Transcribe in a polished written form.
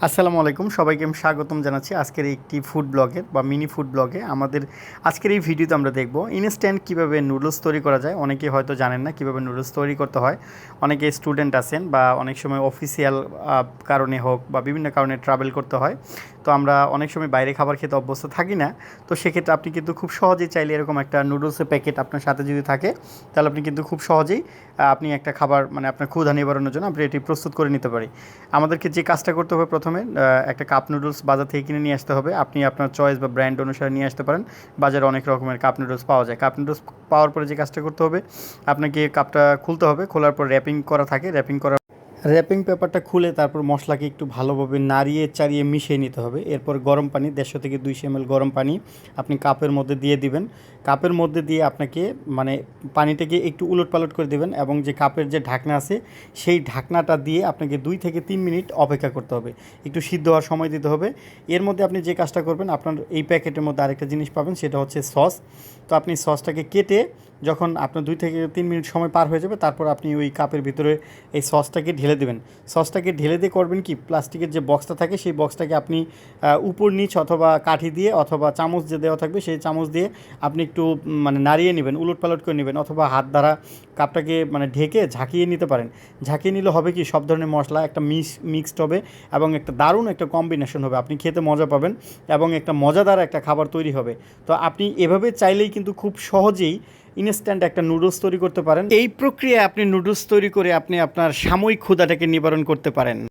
আসসালামু আলাইকুম, সবাইকে আমি স্বাগতম জানাচ্ছি আজকের একটি ফুড ব্লগের বা মিনি ফুড ব্লগে। আমাদের আজকের এই ভিডিওতে আমরা দেখব ইনস্ট্যান্ট কীভাবে নুডলস তৈরি করা যায়। অনেকে হয়তো জানেন না কীভাবে নুডলস তৈরি করতে হয়। অনেকে স্টুডেন্ট আছেন বা অনেক সময় অফিসিয়াল কারণে হোক বা বিভিন্ন কারণে ট্রাভেল করতে হয়, তো আমরা অনেক সময় বাইরে খাবার খেতে অভ্যস্ত থাকি না। তো সেক্ষেত্রে আপনি কিন্তু খুব সহজেই চাইলে এরকম একটা নুডলসের প্যাকেট আপনার সাথে যদি থাকে, তাহলে আপনি কিন্তু খুব সহজেই আপনি একটা খাবার মানে আপনার ক্ষুধা নিবারণের জন্য আপনি এটি প্রস্তুত করে নিতে পারি। আমাদেরকে যে কাজটা করতে হবে, প্রথমে একটা কাপ নুডলস বাজার থেকে কিনে নিয়ে আসতে হবে। আপনি আপনার চয়েস বা ব্র্যান্ড অনুসারে নিয়ে আসতে পারেন। বাজারে অনেক রকমের কাপ নুডলস পাওয়া যায়। কাপ নুডলস পাওয়ার পরে যে কাজটা করতে হবে, আপনাকে কাপটা খুলতে হবে। খোলার পর র্যাপিং করা থাকে, র্যাপিং পেপারটা খুলে তারপর মশলাকে একটু ভালোভাবে নাড়িয়ে চাড়িয়ে মিশিয়ে নিতে হবে। এরপর গরম পানি 150 থেকে 200 ml গরম পানি আপনি কাপের মধ্যে দিয়ে দিবেন। কাপের মধ্যে দিয়ে আপনাকে মানে পানিটাকে একটু উলটপালট করে দেবেন এবং যে কাপের যে ঢাকনা আছে সেই ঢাকনাটা দিয়ে আপনাকে 2 থেকে 3 মিনিট অপেক্ষা করতে হবে, একটু সিদ্ধ হওয়ার সময় দিতে হবে। এর মধ্যে আপনি যে কাজটা করবেন, আপনার এই প্যাকেটের মধ্যে আরেকটা জিনিস পাবেন, সেটা হচ্ছে সস। তো আপনি সসটাকে কেটে যখন আপনার 2 থেকে 3 মিনিট সময় পার হয়ে যাবে, তারপর আপনি ওই কাপের ভিতরে এই সসটাকে ঢেলে দেবেন। সসটাকে ঢেলে দিয়ে করবেন কি, প্লাস্টিকের যে বক্সটা থাকে সেই বক্সটাকে আপনি উপর নিচ অথবা কাঠি দিয়ে অথবা চামচ যে দেওয়া থাকবে সেই চামচ দিয়ে আপনি একটু মানে নাড়িয়ে নেবেন, উলটপালট করে নেবেন, অথবা হাত দ্বারা কাপটাকে মানে ঢেকে ঝাঁকিয়ে নিতে পারেন। ঝাঁকিয়ে নিলে হবে কি, সব ধরনের মশলা একটা মিক্সড হবে এবং একটা দারুণ একটা কম্বিনেশন হবে। আপনি খেতে মজা পাবেন এবং একটা মজাদার একটা খাবার তৈরি হবে। তো আপনি এভাবে চাইলেই কিন্তু খুব সহজেই ইনস্ট্যান্ট একটা নুডলস তৈরি করতে পারেন। এই প্রক্রিয়ায় আপনি নুডলস তৈরি করে আপনি আপনার সাময়িক ক্ষুধাটাকে নিবারণ করতে পারেন।